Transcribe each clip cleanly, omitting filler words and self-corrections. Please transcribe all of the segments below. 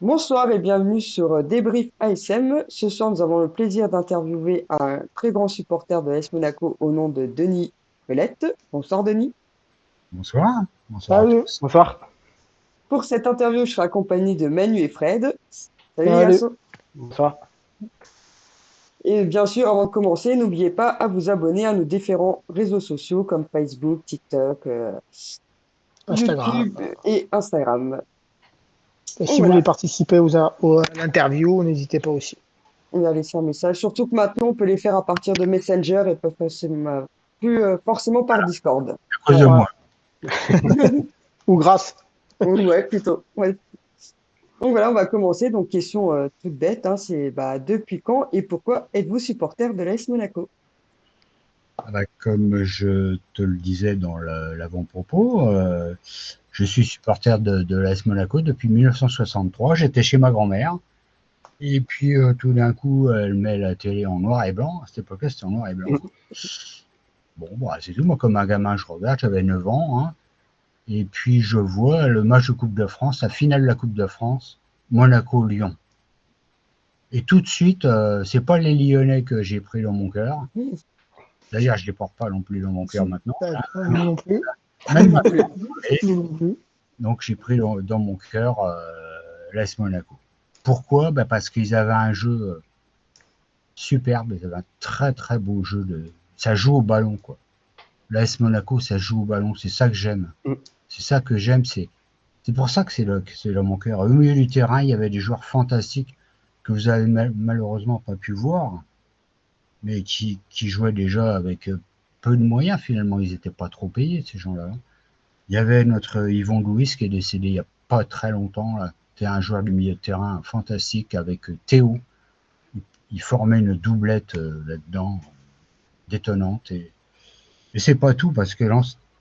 Bonsoir et bienvenue sur Débrief ASM. Ce soir, nous avons le plaisir d'interviewer un très grand supporter de l'AS Monaco au nom de Denis Pelette. Bonsoir Denis. Bonsoir, bonsoir à Salut, tous. bonsoir. Pour cette interview, je serai accompagné de Manu et Fred. Salut les Salut, garçons. bonsoir. Et bien sûr, avant de commencer, n'oubliez pas à vous abonner à nos différents réseaux sociaux comme Facebook, TikTok, Instagram. YouTube et Instagram. Et Donc si vous voulez voilà, participer à l'interview, n'hésitez pas aussi. on a laissé un message. Surtout que maintenant, on peut les faire à partir de Messenger et pas forcément, plus forcément par Discord. À cause de Voilà. Ouais. moi. Ou grâce. Ouais, plutôt. Ouais. Donc voilà, on va commencer. Donc, question toute bête, hein, c'est depuis quand et pourquoi êtes-vous supporter de l'AS Monaco? Comme je te le disais dans l'avant-propos, je suis supporter de l'AS Monaco depuis 1963. J'étais chez ma grand-mère. Et puis tout d'un coup, elle met la télé en noir et blanc. À cette époque-là, c'était en noir et blanc. Bon, bah, c'est tout. Moi, comme un gamin, je regarde, j'avais 9 ans. Hein. Et puis je vois le match de Coupe de France, la finale de la Coupe de France, Monaco-Lyon. Et tout de suite, c'est pas les Lyonnais que j'ai pris dans mon cœur. D'ailleurs, je ne les porte pas non plus dans mon cœur maintenant. D'accord, nous non plus. Même Non plus. Nous non plus. donc, j'ai pris dans mon cœur l'AS Monaco. Pourquoi? Parce qu'ils avaient un jeu superbe, ils avaient un très très beau jeu. Ça joue au ballon, quoi. L'AS Monaco, ça joue au ballon, c'est ça que j'aime. C'est ça que j'aime, c'est pour ça que c'est dans mon cœur. Au milieu du terrain, il y avait des joueurs fantastiques que vous avez malheureusement pas pu voir, mais qui jouaient déjà avec peu de moyens finalement. Ils n'étaient pas trop payés, ces gens-là. Il y avait notre Yvon Louis qui est décédé il n'y a pas très longtemps. C'était un joueur du milieu de terrain fantastique avec Théo. Il formait une doublette là-dedans, détonnante. Et c'est pas tout, parce que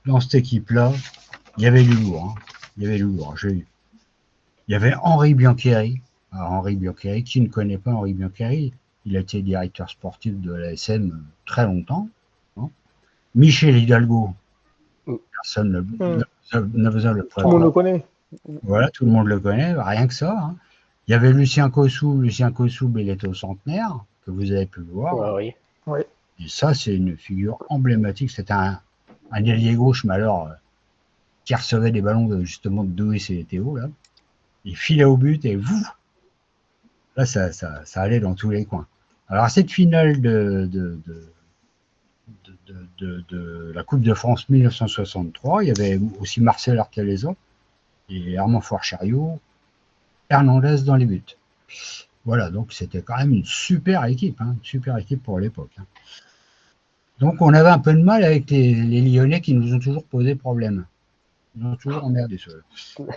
dans cette équipe-là, il y avait du lourd. Hein. Il y avait du lourd. Il y avait Henri Biancheri. Alors, Henri Biancheri, qui ne connaît pas Henri Biancheri? Il a été directeur sportif de l'ASM très longtemps. Hein. Michel Hidalgo, personne n'a besoin de le Tout le monde le présenter. connaît. Voilà, tout le monde le connaît, rien que ça. Hein. Il y avait Lucien Cossou. Lucien Cossou, il était au centenaire, que vous avez pu voir. Ouais, oui. Oui. Et ça, c'est une figure emblématique. C'était un ailier gauche, mais alors, qui recevait des ballons justement de Doué et Théo. Là. Il filait au but et vous, là, ça allait dans tous les coins. Alors, cette finale de la Coupe de France 1963, il y avait aussi Marcel Artalezo et Armand Fourchariot, Hernandez dans les buts. Voilà, donc c'était quand même une super équipe pour l'époque. Hein. Donc on avait un peu de mal avec les Lyonnais qui nous ont toujours posé problème. Ils nous ont toujours emmerdé ceux-là.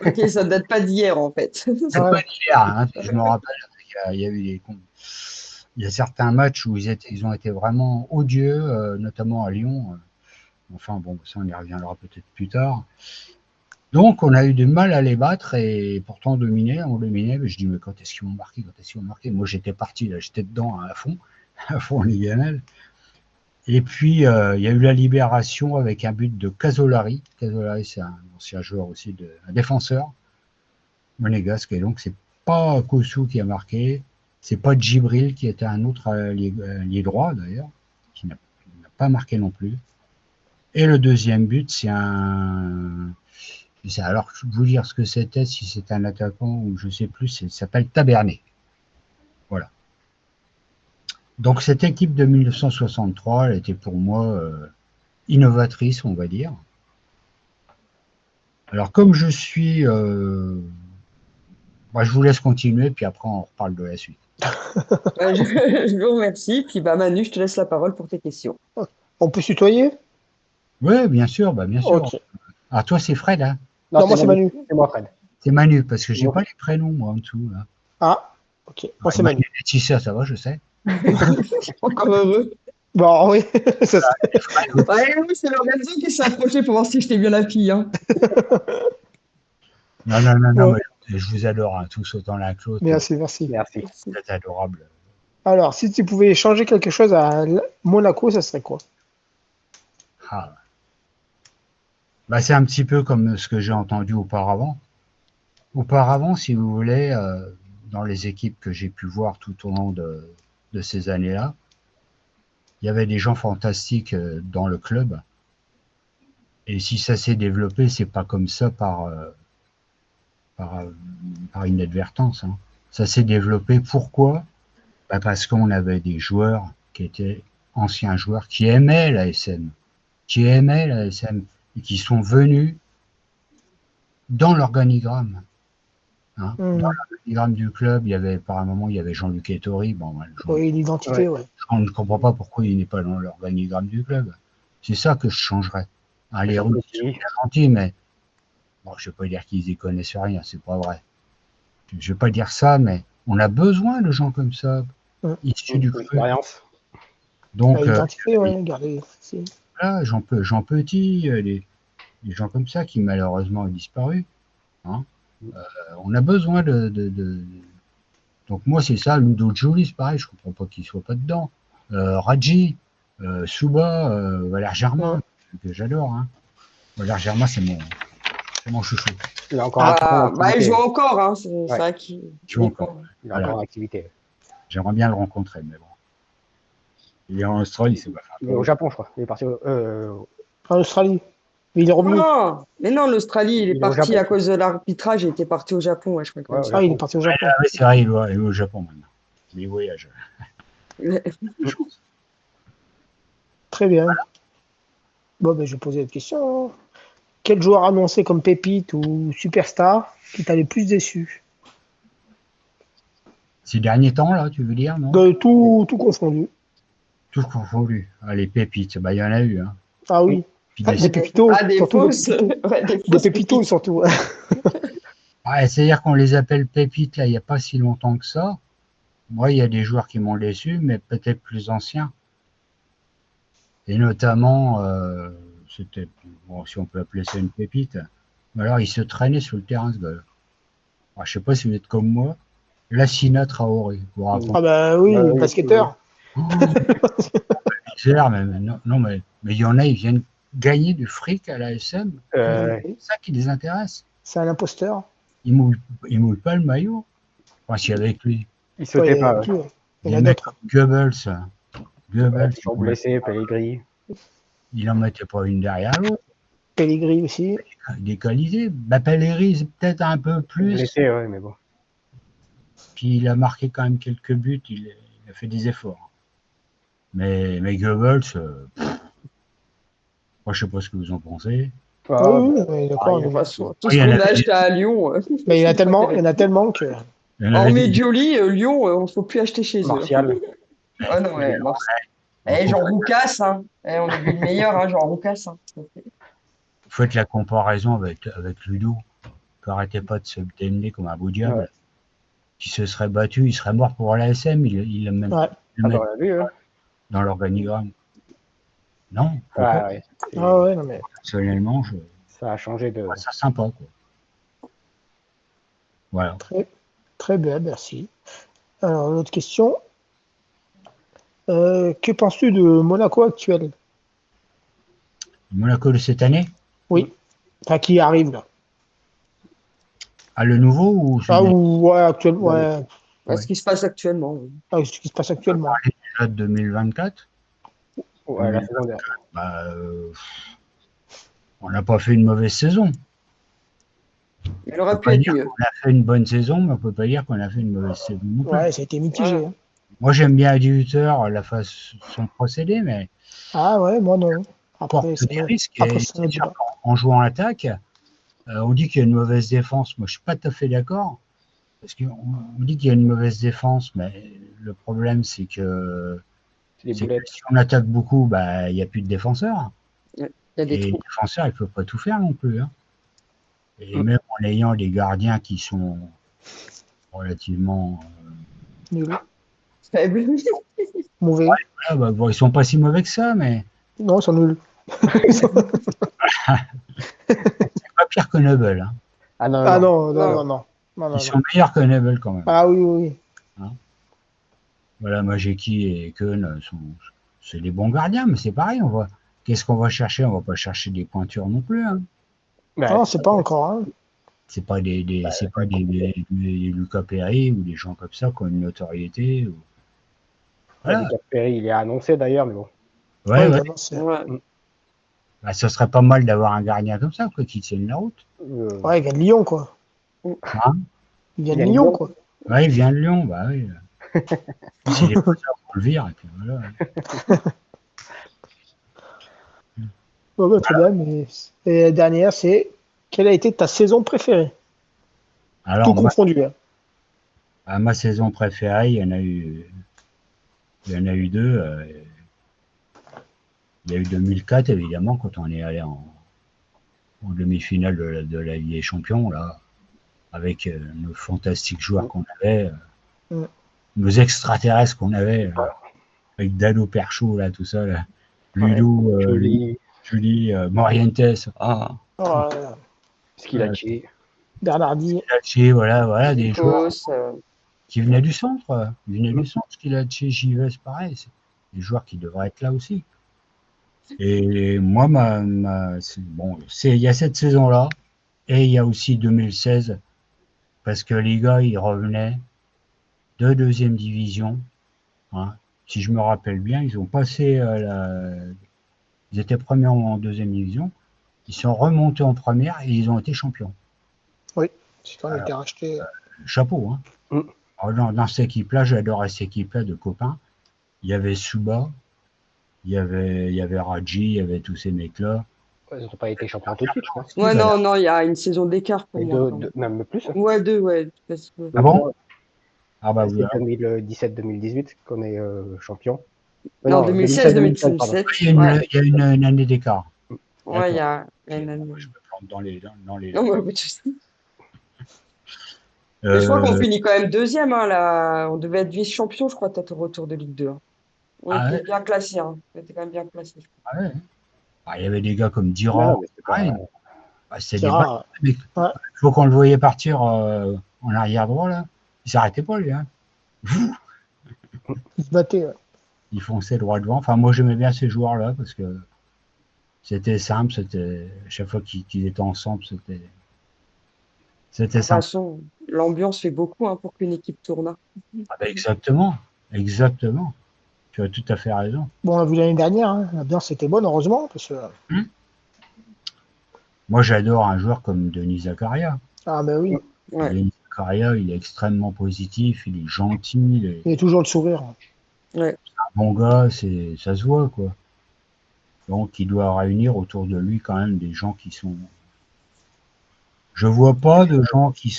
Ok, ça date pas d'hier en fait. C'est pas Ouais. d'hier, hein. Je me rappelle, il y a eu il y a certains matchs où ils ont été vraiment odieux, notamment à Lyon. Enfin bon, ça on y reviendra peut-être plus tard. Donc on a eu du mal à les battre et pourtant on dominait. Mais je dis mais quand est-ce qu'ils vont marquer, quand est-ce qu'ils vont marquer? Moi j'étais parti là, j'étais dedans à fond en Ligue 1. Et puis il y a eu la libération avec un but de Casolari. Casolari c'est un ancien joueur aussi, un défenseur monégasque. Et donc c'est pas Kossou qui a marqué, c'est pas Djibril qui était un autre lié droit d'ailleurs, qui n'a pas marqué non plus. Et le deuxième but, c'est un. Alors, je vais vous dire ce que c'était, si c'est un attaquant ou je sais plus, il s'appelle Tabernet. Voilà. Donc, cette équipe de 1963, elle était pour moi innovatrice, on va dire. Alors, comme je suis. Je vous laisse continuer, puis après, on reparle de la suite. Je vous remercie. Puis Manu, je te laisse la parole pour tes questions. On peut se tutoyer? Oui, bien sûr, bien sûr. Ok. Alors, toi, c'est Fred, hein? Non, moi c'est Manu. C'est moi, Fred. C'est Manu, parce que j'ai Bon. pas les prénoms, moi, en dessous. Là. Ah, ok. Moi c'est Manu Manu. Laetitia, ça va, je sais. Encore heureux. Bon, oui. Ça serait- Ouais, oui, c'est Lorenzo qui s'est approché pour voir si j'étais bien la fille. Hein. Non, Ouais. mais je vous adore, hein, tous autant l'un que l'autre. Merci, merci. Merci. Vous êtes adorables. Alors, si tu pouvais changer quelque chose à Monaco, ça serait quoi? Ah. C'est un petit peu comme ce que j'ai entendu auparavant. auparavant, si vous voulez, dans les équipes que j'ai pu voir tout au long de ces années-là, il y avait des gens fantastiques dans le club. Et si ça s'est développé, c'est pas comme ça par, par inadvertance, hein. Ça s'est développé pourquoi? Bah parce qu'on avait des joueurs qui étaient anciens joueurs qui aimaient la SM, et qui sont venus dans l'organigramme, hein. Dans Hmm. l'organigramme du club, il y avait par un moment il y avait Jean-Luc Ettori. Bon, Oui, l'identité, ouais. je ne comprends pas pourquoi il n'est pas dans l'organigramme du club. C'est ça que je changerais. Hein, les Russes sont Petit. bien gentils, mais bon, je ne vais pas dire qu'ils y connaissent rien, c'est pas vrai. Je ne vais pas dire ça, mais on a besoin de gens comme ça, Hmm. issus du club. L'expérience. Donc, L'identité, ouais, regardez. voilà, Jean Petit, des gens comme ça qui malheureusement ont disparu. Hein. On a besoin Donc moi c'est ça, Ludo Julis, pareil, je comprends pas qu'il soit pas dedans. Radji, Souba, Valère Germain, Hmm. que j'adore. Hein. Valère Germain, c'est mon chouchou. Il a encore un peu en Ah, bah, il activité. joue encore, hein. C'est Ouais. vrai qu'il Je joue encore. dépend. Il a Voilà. encore en activité. J'aimerais bien le rencontrer, mais bon. Il est en Australie, c'est pas Il est au Japon, je crois. Il est parti En Australie. Mais il est revenu. Non, mais non, l'Australie, il est Il est au parti Japon. à cause de l'arbitrage, il était parti au Japon, ouais, je crois Ouais, comme au ça. Ah, il est Japon. parti au Japon. Ah oui, c'est vrai, il est au Japon maintenant. Il voyage. Très bien. Bon, ben, je vais poser une question, hein. Quel joueur annoncé comme pépite ou superstar qui t'a le plus déçu? Ces derniers temps, là, tu veux dire, non? De tout confondu. Tout confondu. Ah, les pépites, bah, il y en a eu. Hein. Ah oui. Puis Des pépitos, Ah, des surtout des fausses, pépitos. ouais, des Des fausses pépitos, pépites. surtout. Ouais, c'est-à-dire qu'on les appelle pépites, là, il n'y a pas si longtemps que ça. Moi, il y a des joueurs qui m'ont déçu, mais peut-être plus anciens. Et notamment, c'était, bon, si on peut appeler ça une pépite, mais alors il se traînait sur le terrain, ce gars. Alors, je sais pas si vous êtes comme moi, Lassina Traoré, vous raconte. Ah bah oui, oui, basketteur. Oh, misère, non, mais il y en a, ils viennent gagner du fric à la SM. C'est ça qui les intéresse. C'est un imposteur. Ils mouillent pas le maillot. Enfin, si avec lui. il sautait pas. Ouais. Il y Des en a mecs d'autres. comme Goebbels, Ouais, Goebbels, toujours blessé, Pellegrini. il en mettait pas une derrière l'autre. Pellegrini aussi. Des qualités. Bah, Pellegrini, c'est peut-être un peu plus. Blessé, ouais, mais bon. Puis il a marqué quand même quelques buts, il a fait des efforts. Mais Goebbels, moi je sais pas ce que vous en pensez. Ah, Oui, bah, oui, d'accord. pareil, De toute façon, tout Il ce y en qu'on a, a acheté à Lyon, Mais il y en a c'est pas tellement, il y terrible. en a tellement que. il y en avait Hormis Dioli, Lyon, on ne faut plus acheter chez eux. Martial. Ah non, ouais, il Jean Roucas, hein. On a vu le meilleur, hein, Jean Roucas. Hein. faut être la comparaison avec Ludo, qui n'arrêtait pas de se démener comme un beau diable. Ouais. Qui se serait battu, il serait mort pour l'ASM, il l'a même Ouais. le mettre Ah, vu, ouais. dans l'organigramme. Non, faut Ouais, pas. ouais. Ah ouais, non mais. Personnellement, je Ça a changé de. trouve ça sympa, quoi. Voilà. Très, très bien, merci. Alors, une autre question. Que penses-tu de Monaco actuel? Monaco de cette année, Oui. Enfin, qui arrive là. à le nouveau ou Ah, celui ou ouais, actuel, ouais. Ouais, ce qui se passe actuellement. Oui. Ah, ce qui se passe actuellement. déjà de 2024? Ouais, la saison dernière. Bah, on n'a pas fait une mauvaise saison. Il On aurait peut pu pas être dire mieux. qu'on a fait une bonne saison, mais on peut pas dire qu'on a fait une mauvaise saison non plus. Ouais, ça a été mitigé. Voilà. Hein. Moi, j'aime bien Adi Hutter, la façon de procéder, mais Ah ouais, moi non. Après, porte des risques. après, Et c'est un c'est autre sûr débat. qu'en jouant en attaque, on dit qu'il y a une mauvaise défense. Moi, je suis pas tout à fait d'accord. Parce qu'on dit qu'il y a une mauvaise défense, mais le problème, c'est que C'est des boulettes. si on attaque beaucoup, bah, il n'y a plus de défenseurs. Il y a des Et les trous. défenseurs, ils ne peuvent pas tout faire non plus. Hein. Et Mm. même en ayant des gardiens qui sont relativement. Nul. Faible. Mauvais. Ah, bah, bon, ils sont pas si mauvais que ça, mais Non, ils sont nuls. c'est pas pire que Noble. Hein. Ah non, Ah non. non, non, Non. non, non. Non, non, Ils sont non. meilleurs que Noble quand même. Ah oui, oui, oui. Voilà, Majeki et Keun c'est des bons gardiens, mais c'est pareil. Qu'est-ce qu'on va chercher? On va pas chercher des pointures non plus. Hein. Bah, Non, c'est pas encore. Hein. C'est pas des Lucas Perry ou des gens comme ça qui ont une notoriété. Voilà. Lucas Perry, il est annoncé d'ailleurs, mais bon. Ouais. évidemment, Ouais. Bah, ce serait pas mal d'avoir un gardien comme ça, quoi, qui tienne la route. ouais, il vient de Lyon, quoi. Hein Il vient Il de vient de Lyon, Lyon. quoi. Ouais, il vient de Lyon, bah oui. S'il est pas ça, on le vire, et puis voilà. Ouais, bah, très bien. Mais... Et la dernière, c'est quelle a été ta saison préférée? Alors, Tout moi, confondu. Hein. à ma saison préférée, il y en a eu deux. Il y a eu 2004, évidemment, quand on est allé en demi-finale de la Ligue des Champions, là, avec nos fantastiques joueurs qu'on avait, Mm. nos extraterrestres qu'on avait, avec Dado Perchot, là, tout ça, là. Ludo, Julie, Morientes, Oh, Skilacci. Bernardi. Skilacci, voilà, des joueurs Nikos, qui venaient du centre. Ils venaient du centre, Skilacci, Gives, pareil. C'est des joueurs qui devraient être là aussi. Et moi, il y a cette saison-là, et il y a aussi 2016, parce que les gars, ils revenaient de deuxième division. Hein. Si je me rappelle bien, ils ont passé ils étaient premiers en deuxième division, ils sont remontés en première et ils ont été champions. Oui, c'est quand on a été racheté. Chapeau, hein. Mm. Alors, dans cette équipe-là, j'adorais cette équipe-là de copains. Il y avait Suba, il y avait Raji, il y avait tous ces mecs-là. Ils n'ont pas été champions tout de suite, je pense. Ouais, non, il y a une saison d'écart pour Et moi. quand même. même plus. Ouais, deux, ouais. Parce que- Ah bon? Ah bah oui. C'est 2017-2018 qu'on est champion. Non, 2016-2017, pardon. 2016-2017. Il y a Ouais, une année d'écart. ouais, il y D'accord. a une année. Je me plante dans les Non, mais pas de souci. Mais je crois qu'on finit quand même deuxième. Hein, là. On devait être vice-champion, je crois, peut-être au retour de Ligue 2. Hein. On Ah était ouais? bien classés. Hein. On était quand même bien classés. Je crois. Ah ouais. Ah, il y avait des gars comme Non, Dira. mais c'est pas... Pareil. Ah, c'était C'est des rare. balles. Ouais. Il faut qu'on le voyait partir en arrière droit, là. Il s'arrêtait pas, lui. Hein. Il se battait. Ouais. Il fonçait droit devant. Enfin, moi, j'aimais bien ces joueurs-là parce que c'était simple. Chaque fois qu'ils étaient ensemble, c'était De toute simple. façon, l'ambiance fait beaucoup hein, pour qu'une équipe tourne. Hein. Ah ben, exactement. Tu as tout à fait raison. Bon, on l'a vu l'année dernière. Hein. L'ambiance était bonne, heureusement. Parce que... Moi, j'adore un joueur comme Denis Zakaria. Ah, ben oui. Ouais. Denis Zakaria, il est extrêmement positif, il est gentil, Il est toujours le sourire. Ouais. un bon gars, ça se voit, quoi. Donc, il doit réunir autour de lui quand même des gens qui sont. Je vois pas de gens qui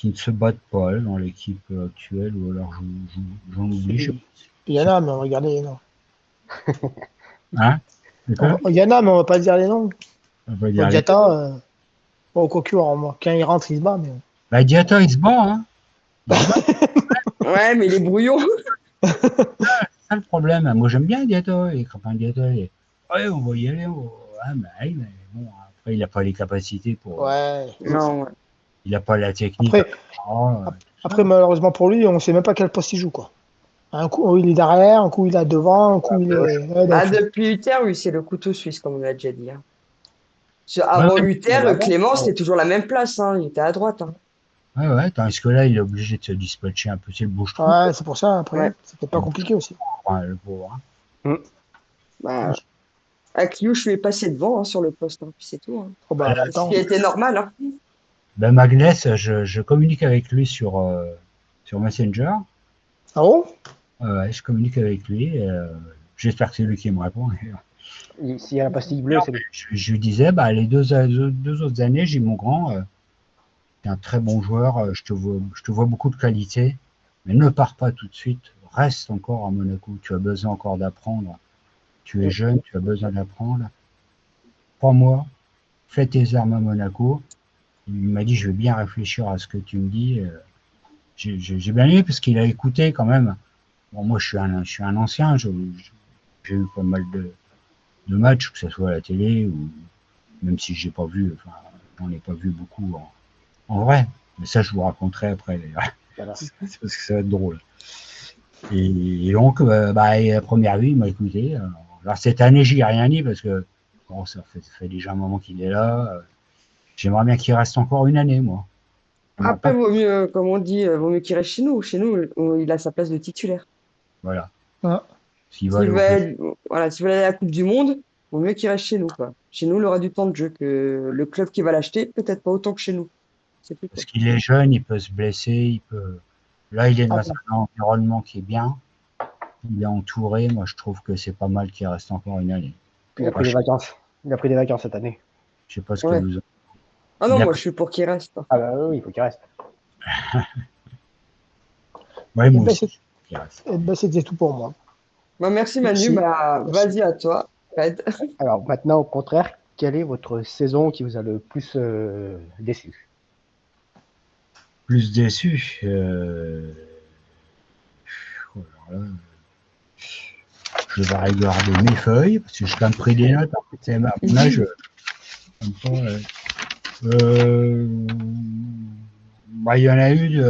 ne se battent pas dans l'équipe actuelle, ou alors j'en oublie. Je sais Il y en a, mais on va regarder les noms. pas. Hein? C'est quoi? Il y en a, mais on va pas dire les noms. On va dire Bon, les- Diata, au concurrent, quand il rentre, il se bat. Mais... Bah, Diata, il se bat, hein. Ouais, mais il est brouillon. C'est ça le problème. Moi, j'aime bien Diata, les copains de Diata. Ouais, on va y aller. Ouais, mais bon, après, il n'a pas les capacités pour. Ouais. Non, ouais. Il n'a pas la technique. Après, malheureusement pour lui, on ne sait même pas quel poste il joue. Quoi. Un coup, il est derrière, un coup, il est devant, un coup, il est. Ouais, Ah, donc, depuis Luther, oui, c'est le couteau suisse, comme on l'a déjà dit. Hein. Avant Luther, Clément, c'était toujours la même place. Hein. Il était à droite. Hein. Ouais, tandis que là, il est obligé de se dispatcher un peu. C'est le bouche-trou. ouais, c'est pour ça, après. Ouais. C'était pas compliqué aussi. Le pauvre. Hein. Bah, Akliou, je lui ai passé devant hein, sur le poste. Hein, puis c'est tout. Hein. Oh, bah, Voilà. Ce attends. qui était normal. Hein. Ben, Magnès, je communique avec lui sur Messenger. Ah bon? Ouais, je communique avec lui. J'espère que c'est lui qui me répond. S'il y a la pastille bleue, c'est lui. Je lui disais, bah, les deux autres années, j'ai dit, mon grand, t'es un très bon joueur, je te vois beaucoup de qualité, mais ne pars pas tout de suite, reste encore à Monaco, tu as besoin encore d'apprendre. Tu es jeune, tu as besoin d'apprendre. Crois-moi, fais tes armes à Monaco. Il m'a dit, je vais bien réfléchir à ce que tu me dis. J'ai bien aimé parce qu'il a écouté quand même. Bon, moi, je suis un ancien, j'ai eu pas mal de matchs, que ce soit à la télé ou même si j'ai pas vu, enfin, j'en ai pas vu beaucoup en vrai. Mais ça, je vous raconterai après d'ailleurs. Voilà. C'est parce que ça va être drôle. Et donc, la première vue, il m'a écouté. Alors cette année, j'y ai rien dit parce que bon, ça fait déjà un moment qu'il est là. J'aimerais bien qu'il reste encore une année, moi. On n'a Après, pas. vaut mieux, comme on dit, vaut mieux qu'il reste chez nous. Chez nous, il a sa place de titulaire. Voilà. Ah, S'il va aller S'il au veut club. aller, voilà, s'il veut aller à la Coupe du Monde, vaut mieux qu'il reste chez nous, quoi. Chez nous, il aura du temps de jeu que le club qui va l'acheter, peut-être pas autant que chez nous. C'est tout, quoi. Parce qu'il est jeune, il peut se blesser, il peut. Là, il est ah dans bon. un environnement qui est bien. Il est entouré. Moi, je trouve que c'est pas mal qu'il reste encore une année. Il a Moi, pris des vacances. Il a pris des vacances cette année. je sais pas ce que Ouais. vous. Ah non, Il a moi, pris. je suis pour qu'il reste. Ah bah oui, il faut qu'il reste. Ouais, Eh moi ben, aussi. Qu'il reste. c'était tout pour moi. Bah, merci Manu, Merci. bah, Merci. vas-y à toi, Fred. Alors maintenant, au contraire, quelle est votre saison qui vous a le plus déçu? Plus déçu. Oh là là, je vais regarder mes feuilles parce que j'ai quand même pris des notes. C'est ma là, je. Comme ça, bah, il y en a eu.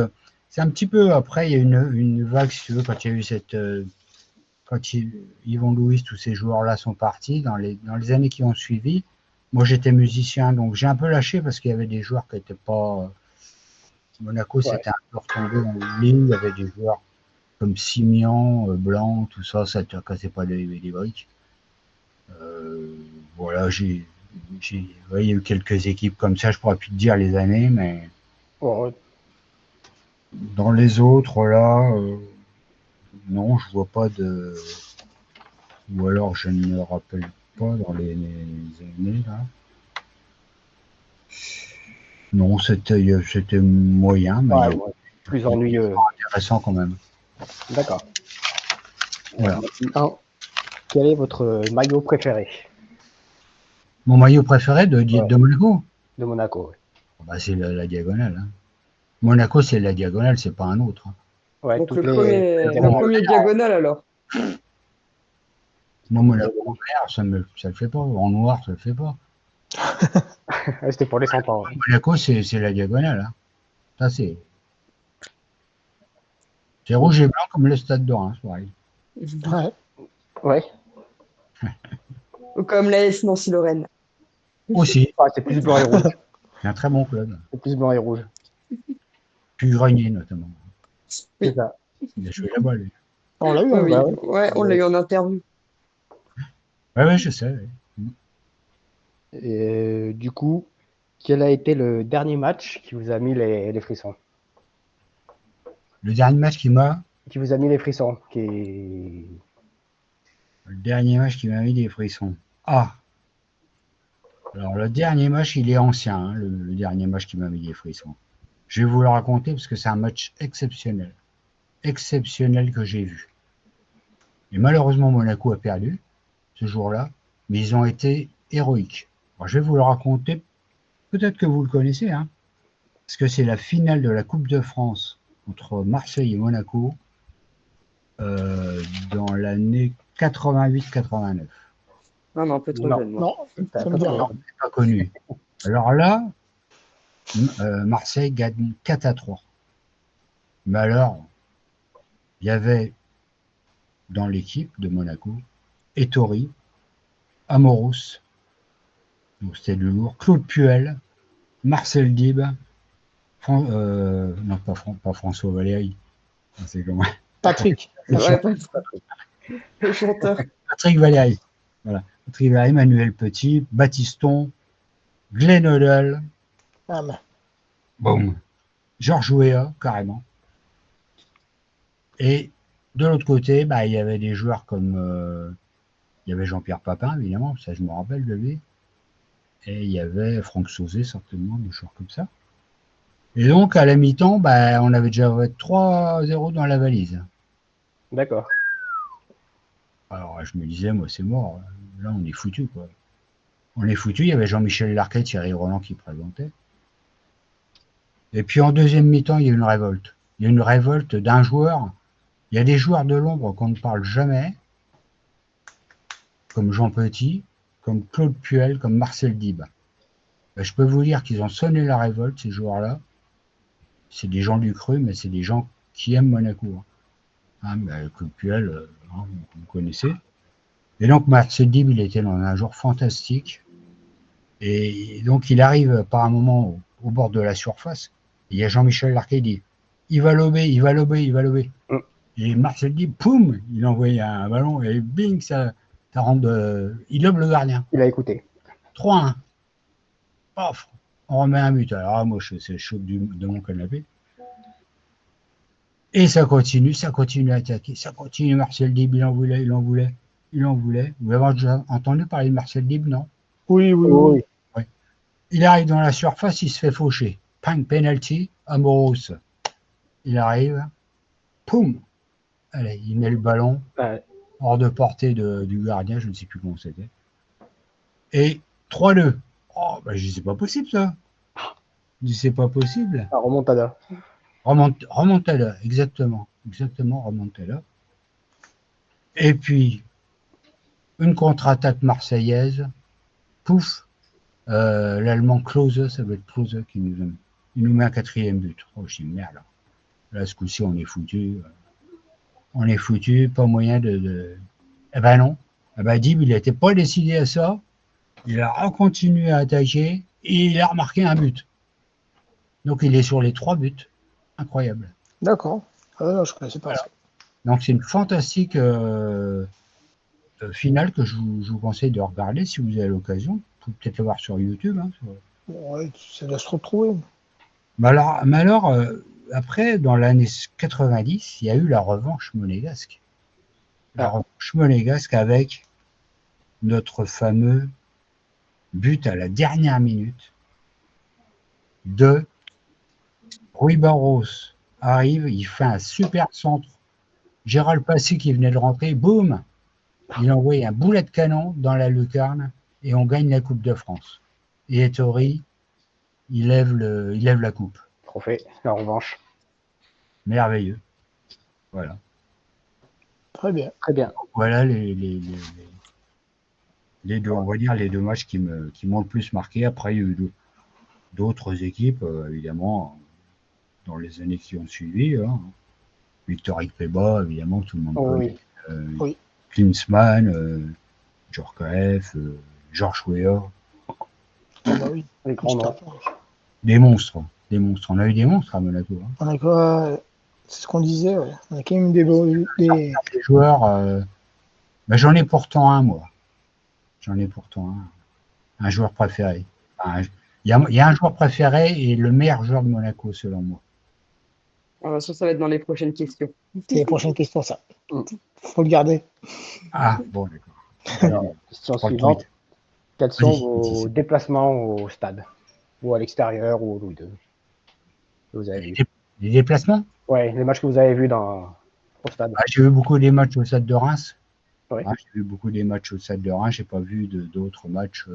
C'est un petit peu après. Il y a une vague, si tu veux, quand il y a eu cette. Quand Yvon Louis, tous ces joueurs-là sont partis dans les années qui ont suivi. Moi, j'étais musicien, donc j'ai un peu lâché parce qu'il y avait des joueurs qui n'étaient pas. Monaco, Ouais. c'était un peu retombé dans l'oubli. Il y avait des joueurs comme Simian, Blanc, tout ça, ça ne te cassait pas les briques. Voilà, ouais, il y a eu quelques équipes comme ça, je pourrais plus te dire les années, mais Bon, dans les autres, là, non, je vois pas de. Ou alors je ne me rappelle pas dans les années, là. Non, c'était moyen, mais il y ouais, a ouais, plus des ennuyeux. intéressants quand même. D'accord. Voilà. Maintenant, quel est votre maillot préféré Mon maillot préféré Ouais. de Monaco, de Monaco? bah, c'est la diagonale, hein. Monaco, c'est la diagonale, c'est pas un autre, hein. Ouais, Donc toutes les le diagonales. premier diagonal alors. Moi, Toutes les Monaco en diagonales. vert, ça le fait pas. En noir, ça le fait pas. Ouais, c'était pour les 100 ans. Monaco, c'est la diagonale, hein. Ça, c'est rouge et blanc comme le stade de Reims, pareil. Ouais. Ouais. Ou comme l'AS Nancy-Lorraine. Aussi, Ah, c'est plus blanc et rouge. c'est un très bon club. C'est plus blanc et rouge. Puis Grenier, notamment. C'est Oui. ça. Il a joué là-bas, lui. On l'a eu, Oui, hein. oui. Bah ouais. Ouais, on l'a eu en interview. Ouais, ouais, je sais. Ouais. Et, du coup, quel a été le dernier match qui vous a mis les frissons? Le dernier match qui m'a. Qui vous a mis les frissons? Qui... Le dernier match qui m'a mis des frissons. Ah! Alors, le dernier match, il est ancien, hein, le dernier match qui m'a mis des frissons. Je vais vous le raconter parce que c'est un match exceptionnel. Exceptionnel que j'ai vu. Et malheureusement, Monaco a perdu ce jour-là, mais ils ont été héroïques. Alors, je vais vous le raconter. Peut-être que vous le connaissez, hein, parce que c'est la finale de la Coupe de France entre Marseille et Monaco dans l'année 88-89. Non, non, un peu trop Non, jeune, moi. Non, c'était un ça me peu dit trop rien. long. C'est pas connu. Alors là, Marseille gagne 4-3. Mais alors, il y avait dans l'équipe de Monaco Ettori, Amoros, donc c'était du lourd, Claude Puel, Marcel Dib, non pas François Valéry, c'est comment Patrick. Ouais, le chanteur. Patrick Valéry. Voilà. Patrick Valéry, Manuel Petit, Baptiston, Glenn Hoddle, Ah, mais boum, Georges Weah, carrément. Et de l'autre côté, bah, il y avait des joueurs comme il y avait Jean-Pierre Papin, évidemment, ça je me rappelle de lui. Et il y avait Franck Sauzet, certainement, des joueurs comme ça. Et donc, à la mi-temps, bah, on avait déjà 3-0 dans la valise. D'accord. Alors, je me disais, moi, c'est mort. Là, on est foutu, quoi. On est foutu. Il y avait Jean-Michel Larquet, Thierry Roland qui présentait. Et puis, en deuxième mi-temps, il y a eu une révolte. Il y a une révolte d'un joueur. Il y a des joueurs de l'ombre qu'on ne parle jamais, comme Jean Petit, comme Claude Puel, comme Marcel Dib. Ben, je peux vous dire qu'ils ont sonné la révolte, ces joueurs-là. C'est des gens du cru, mais c'est des gens qui aiment Monaco. Hein, ben, Claude Puel, hein, vous connaissez. Et donc, Marcel Dib, il était dans un jour fantastique. Et donc, il arrive par un moment au bord de la surface. Il y a Jean-Michel Larquet, il dit il va lober, il va lober, il va lober. Mm. Et Marcel dit poum, il envoie un ballon et bing, ça rentre. Il lobe le gardien. Il a écouté. 3-1. Paf, on remet un but. Alors, moi, c'est le choc de mon canapé. Et ça continue à attaquer. Ça continue. Marcel Dib, il en voulait, il en voulait, il en voulait. Vous avez déjà entendu parler de Marcel Dib, non? Oui, oui, Oui, oui. Oui. Il arrive dans la surface, il se fait faucher. Pang, penalty, Amoros. Il arrive, poum, allez, il met le ballon ouais. hors de portée du gardien, je ne sais plus comment c'était. Et 3-2. Oh, bah, je dis, c'est pas possible ça. Je dis, c'est pas possible. La remontada. Remontada, exactement. Exactement, remontada. Et puis, une contre-attaque marseillaise, pouf, l'allemand Klose, ça va être Klose il nous met un 4e but. Oh, je dis merde. Là, ce coup-ci, on est foutu. On est foutu, pas moyen de. Eh ben non. Eh ben Dib, il n'était pas décidé à ça. Il a continué à attaquer et il a remarqué un but. Donc il est sur les 3 buts. Incroyable. D'accord. Ah, non, je ne connaissais pas Voilà. ça. Donc c'est une fantastique finale que je vous conseille de regarder si vous avez l'occasion. Vous pouvez peut-être le voir sur YouTube. Hein, Ouais, ça doit se retrouver. Mais alors après, dans l'année 90, il y a eu la revanche monégasque. La revanche monégasque avec notre fameux but à la dernière minute de Rui Barros. Arrive, il fait un super centre. Gérald Passy qui venait de rentrer, boum, il envoie un boulet de canon dans la lucarne et on gagne la Coupe de France. Et Ettori, il lève la coupe. Trophée, la revanche. Merveilleux. Voilà. Très bien. Très bien. Voilà les deux, on va dire les deux matchs qui m'ont le plus marqué. Après, il y a eu d'autres équipes, évidemment, dans les années qui ont suivi. Hein. Victor Péba, évidemment, tout le monde connaît. Oui. Klinsmann, Djorkaeff, Georges Weah. Ah bah oui. Les grands noms. Des monstres. Des monstres. On a eu des monstres à Monaco. Hein. On a quoi? C'est ce qu'on disait, ouais. On a quand même des Des joueurs. J'en ai pourtant un, moi. J'en ai pourtant un joueur préféré. Enfin, il y a un joueur préféré et le meilleur joueur de Monaco, selon moi. Ah, ça va être dans les prochaines questions. C'est les prochaines questions, ça. Faut le garder. Ah, bon, d'accord. Alors, question Pas le suivante. tweet. Quels sont Vas-y, vos vas-y. déplacements au stade? Ou à l'extérieur ou au Louis II que vous avez vu? Les déplacements? Ouais, les matchs que vous avez vus au stade. Ah, j'ai vu beaucoup des matchs au stade de Reims. Ouais. Ah, j'ai vu beaucoup des matchs au stade de Reims. J'ai pas vu d'autres matchs.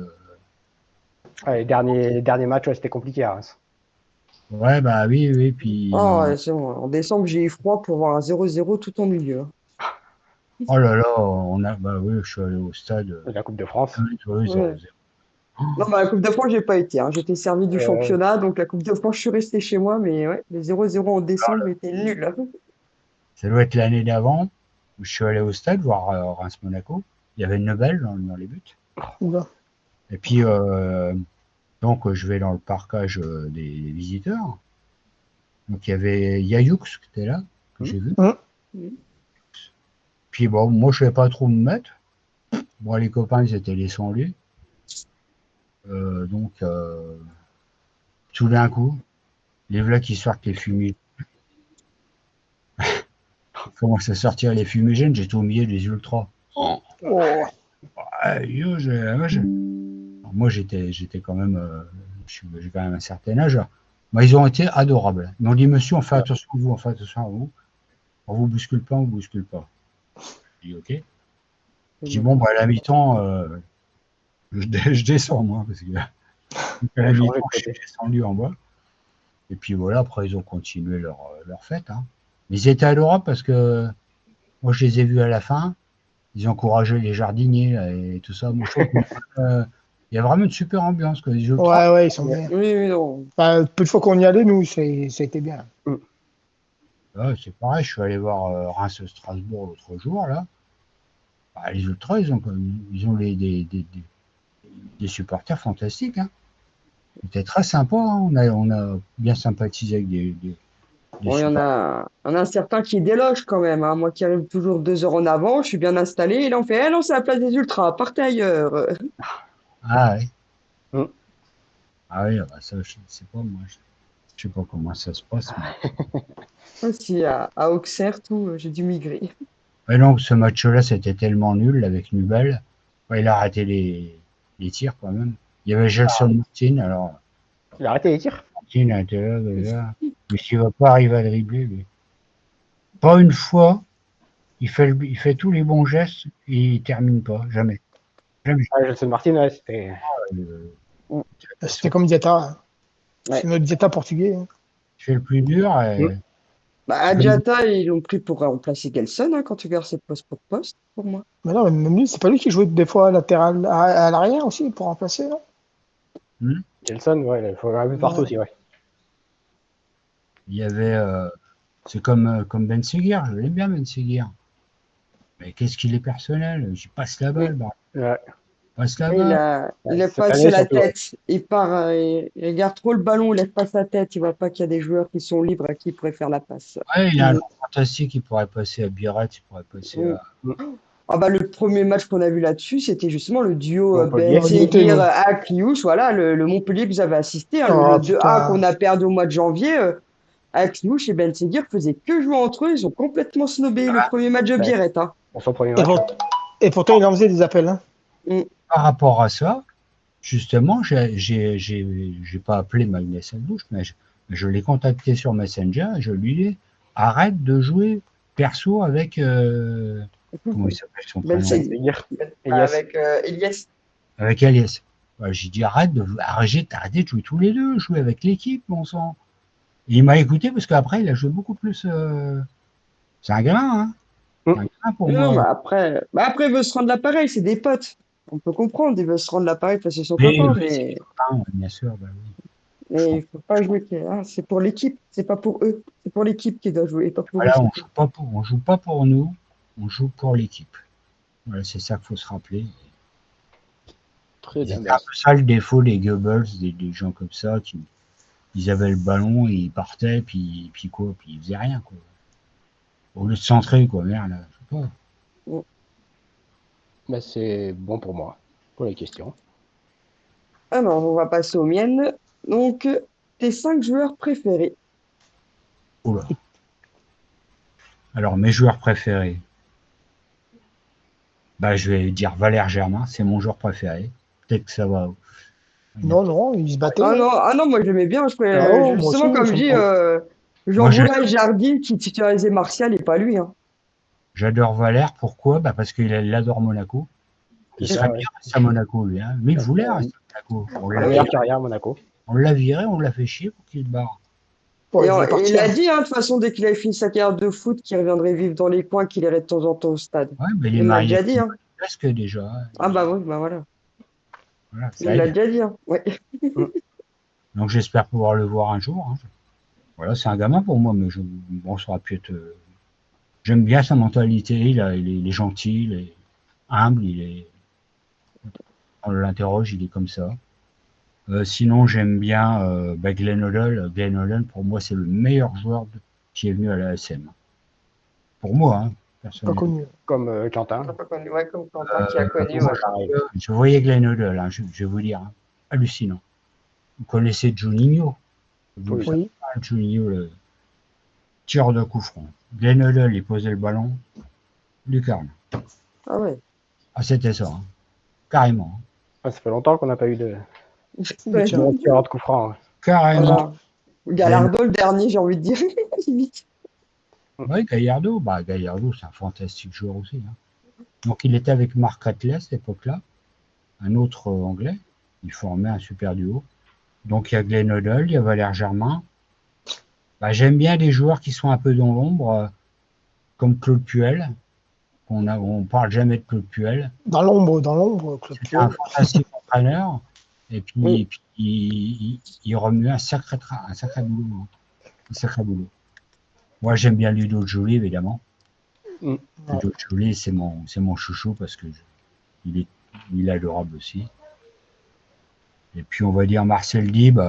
Les derniers matchs, ouais, c'était compliqué à Reims. Ouais, bah oui. Puis. Ah, ouais, c'est bon. En décembre, j'ai eu froid pour voir un 0-0 tout en milieu. Oh là là, bah oui, je suis allé au stade. La Coupe de France. Oui, Ouais. Non, bah, la Coupe de France, j'ai pas été. Hein. J'étais servi du championnat, donc la Coupe de France, je suis resté chez moi, mais ouais, les 0-0 en décembre étaient nuls. Hein. Ça doit être l'année d'avant où je suis allé au stade voir Reims-Monaco. Il y avait Nobel dans les buts. Oula. Et puis, donc, je vais dans le parcage des visiteurs. Donc, il y avait Yayoux qui était là, que j'ai vu. Puis, bon, moi, je ne savais pas trop me mettre. Bon, les copains, ils étaient descendus. Donc, tout d'un coup, les voilà qui sortent les fumigènes. Ils commencent à sortir les fumigènes, j'étais au milieu des ultras. Oh. Moi, j'étais quand même, j'ai quand même un certain âge. Mais ils ont été adorables. Ils m'ont dit, monsieur, on fait attention à vous, on fait attention à vous. On vous bouscule pas, on vous bouscule pas. Je dis, ok. Je dis, bon, bah, à la mi-temps, je descends, moi, parce que à la mi-temps, je suis descendu en bas. Et puis voilà, après, ils ont continué leur fête. Hein. Mais ils étaient adorables parce que moi, je les ai vus à la fin. Ils encourageaient les jardiniers là, et tout ça. Moi, je trouve qu'il y a vraiment une super ambiance. Quoi. Ouais, ils sont bien. Oui, non. Enfin, peu de fois qu'on y allait, nous, c'était bien. Ouais, c'est pareil, je suis allé voir Reims-Strasbourg l'autre jour. Là. Bah, les ultras, ils ont des des supporters fantastiques. Hein. C'était très sympa. Hein. On a bien sympathisé avec des Bon, supporters. il y en a un certain qui déloge quand même. Hein. Moi qui arrive toujours 2 heures en avant, je suis bien installé. Et là, on fait, eh non, c'est la place des ultras, partez ailleurs. Ah ouais. Mm. Ah oui, bah ça, je sais pas, moi. Je sais pas comment ça se passe. Aussi, à Auxerre, tout, j'ai dû migrer. Mais non, ce match-là, c'était tellement nul avec Nubel. Ouais, il a raté les tirs quand même. Il y avait Gelson Martin, alors Il a arrêté les tirs. Martin a été là, déjà. Mais s'il va pas arriver à dribbler, lui. Pas une fois, il fait tous les bons gestes et il termine pas, jamais. Jamais. Ah, Gelson Martin, ouais, c'était. Euh, C'était comme Diata. Hein. Ouais. C'est notre Diata portugais. Hein. Tu fais le plus dur. Bah, C'est comme- Adjata, ils l'ont pris pour remplacer Gelson, hein, quand tu regardes ses postes pour poste, pour moi. Mais non, mais même lui, c'est pas lui qui jouait des fois latéral à l'arrière aussi pour remplacer, non? Gelson, ouais, il faut un peu partout Ouais. aussi, ouais. Il y avait. C'est comme Ben Seguir, je l'aime bien Ben Seguir. Mais qu'est-ce qu'il est personnel? J'y passe la balle, bah. Ouais. Passe la Et balle. Ouais, il lève cette pas année, assez la surtout, ouais. tête. Il part, il regarde trop le ballon, il lève pas sa tête. Il voit pas qu'il y a des joueurs qui sont libres à qui il pourrait faire la passe. Ouais, il a un jeu fantastique, il pourrait passer à Biarritz, il pourrait passer Mm. à. Ah bah, le premier match qu'on a vu là-dessus, c'était justement le duo Montpellier. Ben On y était, Seguir nous. Akliouche, voilà, le Montpellier que vous avez assisté, hein, le Oh 2-1 putain. qu'on a perdu au mois de janvier. Akliouche et Ben Seguir faisaient que jouer entre eux, ils ont complètement snobé le premier match de Ouais. Biarritz. Hein. Pour son premier Et, match. pour- et pourtant, il en faisait des appels. Hein. Mm. Par rapport à ça, justement, j'ai pas appelé Magnus Aldouche, mais je l'ai contacté sur Messenger et je lui ai dit arrête de jouer perso avec. Comment il s'appelle son Ben prénom? Seguir. Seguir. Bah, Elias. avec Elias. Avec Alias. J'ai dit arrêtez de jouer tous les deux, jouer avec l'équipe, bon sang. Et il m'a écouté parce qu'après, il a joué beaucoup plus. C'est un gamin, hein. C'est un gamin pour Non, moi. après, il veut se rendre l'appareil, c'est des potes. On peut comprendre, il veut se rendre l'appareil parce que c'est son Mais copain, oui, c'est des copains, bien sûr. Bah oui. Je mais il faut pas jouer. Hein, c'est pour l'équipe, c'est pas pour eux. C'est pour l'équipe qui doit jouer, et pas pour eux. Voilà, surtout. on joue pas pour nous, on joue pour l'équipe. Voilà, c'est ça qu'il faut se rappeler. Très bien. C'était un peu ça le défaut des Goebbels, des gens comme ça, qui ils avaient le ballon, et ils partaient, puis quoi, puis ils faisaient rien, quoi. Au lieu de centrer, quoi, merde, là, je sais pas. Bah, c'est bon pour moi, pour les questions. Alors, on va passer aux miennes. Donc, tes 5 joueurs préférés. Oula. Alors, mes joueurs préférés, bah, je vais dire Valère Germain, c'est mon joueur préféré. Peut-être que ça va. Non, non, il se battait. Hein. Ah non, moi je l'aimais bien. Ah, oh, moi Justement, aussi, comme je dis, Jean Moi, Boulay et Jardim qui titularisait Martial et pas lui. Hein. j'adore Valère. Pourquoi? Bah, parce qu'il adore Monaco. Il C'est serait ça, ouais. bien resté à Monaco, lui. Hein. Mais il voulait Ouais. rester à Monaco. La meilleure carrière à Monaco. On l'a viré, on l'a fait chier pour qu'il se barre. Bon, il voulait Et il partir. a dit, hein, de toute façon, dès qu'il avait fini sa carrière de foot, qu'il reviendrait vivre dans les coins, qu'il irait de temps en temps au stade. Ouais, mais il est Il me l'a marié déjà avec dit. Hein. presque déjà. Ah bah oui, bah voilà. Voilà, Il ça me l'a aide. déjà dit. Hein. Ouais. Donc j'espère pouvoir le voir un jour. Hein. Voilà, c'est un gamin pour moi, mais bon, ça aurait pu être. J'aime bien sa mentalité, il est gentil, il est humble, on l'interroge, il est comme ça. Sinon, j'aime bien Glenn Hoddle. Glenn Hoddle, pour moi, c'est le meilleur joueur qui est venu à la SM. Pour moi, hein, Pas personnellement. connu. Comme Quentin. Pas connu, ouais, comme Quentin qui a connu. Moi, Ouais. Pareil. je voyais Glenn Hoddle, hein, je vais vous dire, hein, hallucinant. Vous connaissez Juninho? Vous Oui. savez Oui. pas, Juninho, le tir de coup franc. Glenn Hoddle, il posait le ballon, lucarne. Ah ouais. Ah, c'était ça, hein. Carrément. Ah, ça fait longtemps qu'on n'a pas eu de Ouais. Tiens. tireur de coup franc. Hein. Carrément. Voilà. Gallardo, le dernier, j'ai envie de dire. Limite. Oui, Gallardo, Gallardo, c'est un fantastique joueur aussi. Hein. Donc, il était avec Marc Atlet à cette époque-là, un autre anglais. Ils formaient un super duo. Donc, il y a Glenn Hoddle, il y a Valère Germain. J'aime bien les joueurs qui sont un peu dans l'ombre, comme Claude Puel. On parle jamais de Claude Puel. Dans l'ombre, Claude C'était un Puel. fantastique entraîneur. Et puis, Oui. il remuait un sacré boulot. Hein. Un sacré boulot. Moi, j'aime bien Ludo Joly, évidemment. Ouais. Ludo Joly, c'est mon chouchou parce que il est adorable aussi. Et puis on va dire Marcel Dib.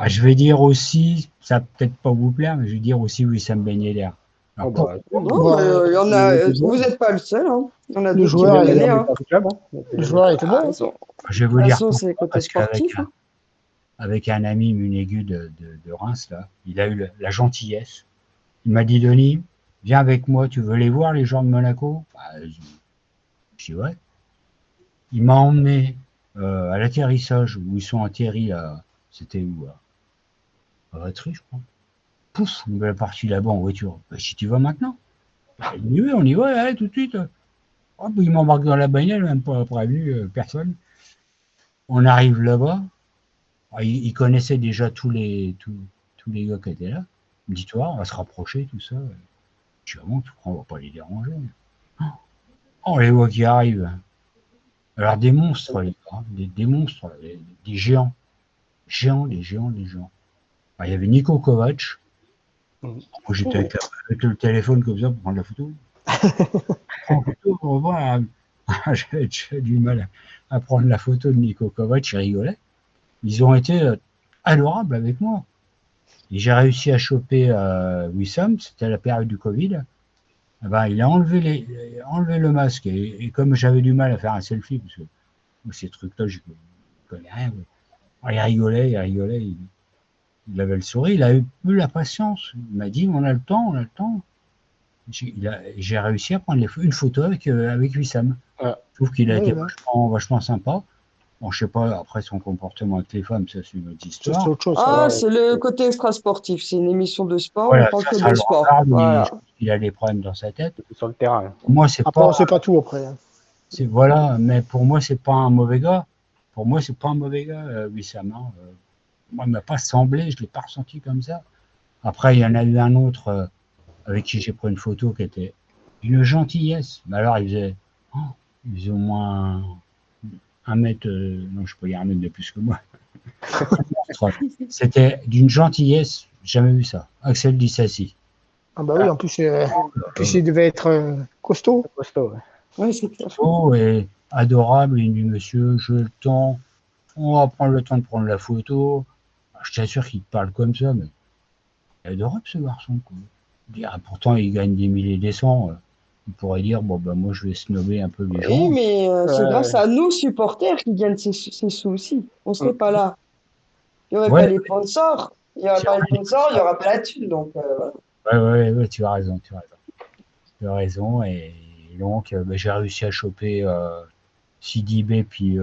Je vais dire aussi, ça va peut-être pas vous plaire, mais je vais dire aussi Wissam Ben Yedder. Alors, Oh, bah, Non, mais Ouais, il y en il a. était Vous bon. n'êtes pas le seul, hein. Il y en a Le d'autres qui joueur l'aiment est- bien, Jamais hein. pas au club, hein. Donc, le joueur était bon. Hein. je vais vous De toute dire façon, c'est le pourquoi, côté parce qu'avec sportif, hein. avec un ami Munégu de Reims, là, il a eu la gentillesse. Il m'a dit, Denis, viens avec moi, tu veux les voir, les gens de Monaco? Je dis ouais. Il m'a emmené à l'atterrissage où ils sont atterris là. C'était où? À Vatry, je crois. Pouf, on est parti là-bas en voiture. Bah, si tu vas maintenant. Il dit oui, on y va, allez, tout de suite. Hop, il m'embarque dans la bagnole, même pas prévenu personne. On arrive là-bas. Il connaissait déjà tous les gars qui étaient là. Il me dit, toi, on va se rapprocher, tout ça. Je dis, ah bon, tu crois, on va pas les déranger. On les voit qui arrivent. Alors, des monstres, les gars, des monstres, des géants. Géants, des géants, des géants. Alors, il y avait Niko Kovac. Mhm. Moi, j'étais avec le téléphone comme ça pour prendre la photo. Prends la photo, on va voir. J'avais du mal à prendre la photo de Niko Kovac, je rigolais. Ils ont été adorables avec moi. Et j'ai réussi à choper Wissam, c'était la période du Covid. Eh ben, il a enlevé le masque. Et comme j'avais du mal à faire un selfie, parce que moi, ces trucs-là, je ne connais rien. Il rigolait, il rigolait. Il avait le sourire, il a eu la patience. Il m'a dit, on a le temps, on a le temps. J'ai réussi à prendre une photo avec Wissam. Ouais. Je trouve qu'il a Ouais, été ouais. vachement sympa. Bon, je sais pas, après son comportement avec les femmes, ça c'est une autre C'est histoire. autre chose. Ah, Ouais. c'est le côté extra-sportif. C'est une émission de sport, on Voilà, parle que ça de le sport. regarde, mais je Voilà. pense qu'il a des problèmes dans sa tête. Sur le terrain. Pour moi, c'est Après, on pas, sait pas tout après. Hein. voilà, mais pour moi, c'est pas un mauvais gars. Pour moi, c'est pas un mauvais gars, Wissam. Moi, il m'a pas semblé, je l'ai pas ressenti comme ça. Après, il y en a eu un autre avec qui j'ai pris une photo qui était une gentillesse. Mais alors, oh, il faisait au moins un mètre, non, je peux dire un mètre de plus que moi. C'était d'une gentillesse, jamais vu ça. Axel Dissassi. Ah bah oui, en plus, il devait être costaud. Costaud, ouais. Oui, c'est clair. Oh, et adorable, il dit monsieur, j'ai le temps, on va prendre le temps de prendre la photo. Je t'assure qu'il te parle comme ça, mais il est adorable ce garçon. Quoi. Pourtant, il gagne des milliers et des cents. Il pourrait dire, bon, ben moi je vais snobber un peu les Oui, gens. mais c'est Ouais. grâce à nos supporters qui gagnent ces sous aussi. On serait Mm. pas là. Il n'y aurait pas Ouais, les sponsors. Il n'y aurait c'est pas les vrai. sponsors, il n'y aura pas la thune. Donc, voilà. Ouais, tu as raison, tu as raison. Tu as raison, et donc ben, j'ai réussi à choper Sidibé puis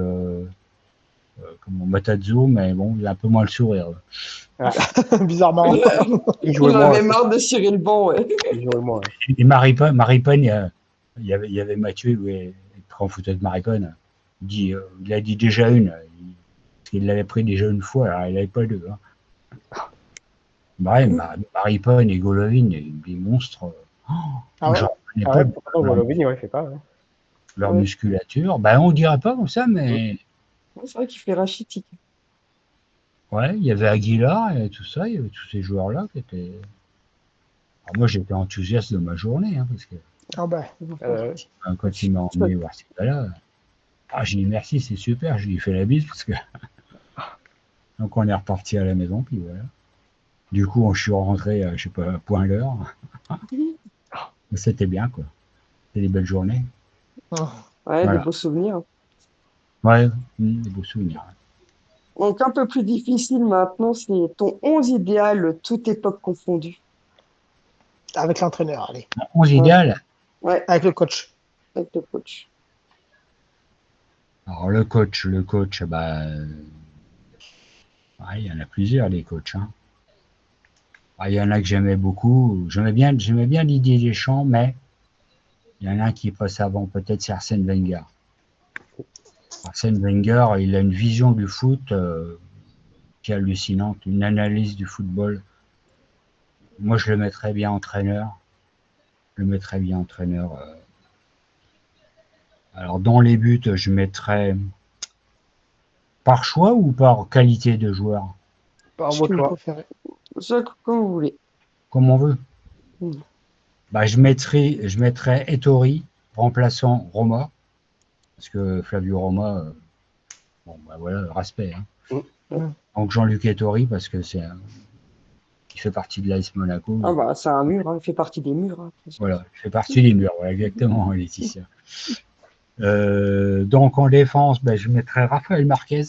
comment, Matadzo, mais bon, il a un peu moins le sourire. Bizarrement. Il Il jouait en moins. avait marre de cirer le banc, ouais. Il jouait moins. Et Maripane, il y avait Mathieu, il prend photo de Maripane. Il a dit déjà une, parce qu'il l'avait pris déjà une fois, alors il n'avait pas deux. Hein. Ouais, Maripane et Golovin, des monstres. Ah ouais? Je ne reconnais Ah pas ouais, pourtant, Golovin, ouais, il fait pas. Ouais. leur Ouais. musculature. Ben, on dirait pas comme ça, mais Ouais, c'est vrai qu'il fait rachitique. ouais, il y avait Aguilar et tout ça, il y avait tous ces joueurs-là qui étaient. Alors moi, j'étais enthousiaste de ma journée, hein, parce que Ah bah. quand il m'a emmené voir ces gars-là, j'ai dit merci, c'est super, je lui ai fait la bise parce que. Donc on est reparti à la maison, puis voilà. Du coup, je suis rentré, je sais pas, à point l'heure. Mais c'était bien, quoi. C'était des belles journées. Ouais, des Voilà. beaux souvenirs. Ouais, des beaux souvenirs. Donc, un peu plus difficile maintenant, c'est ton 11 idéal, toute époque confondue. Avec l'entraîneur, allez. 11 Ouais, idéal. ouais, Avec le coach. avec le coach. Alors le coach, bah, il y en a plusieurs des coachs. Hein. Il y en a que j'aimais beaucoup. J'aimais bien Didier Deschamps, mais il y en a un qui passe avant, peut-être c'est Arsène Wenger. Arsène Wenger, il a une vision du foot qui est hallucinante, une analyse du football. Moi, je le mettrais bien entraîneur. Je le mettrais bien entraîneur. Alors, dans les buts, je mettrais par choix ou par qualité de joueur, Par Ce que votre vous choix. préférez. Ça, comme vous voulez. comme on veut. Mm. Bah, je mettrais Ettori, remplaçant Roma, parce que Flavio Roma, Bon, bah voilà, respect. Hein. Mm. Donc Jean-Luc Ettori, parce que il fait partie de l'AS Monaco. Ah bah, c'est un mur, hein, il fait partie des murs. Hein. Voilà, il fait partie des murs, voilà, exactement, Laetitia. Donc en défense, ben, je mettrais Rafael Marquez.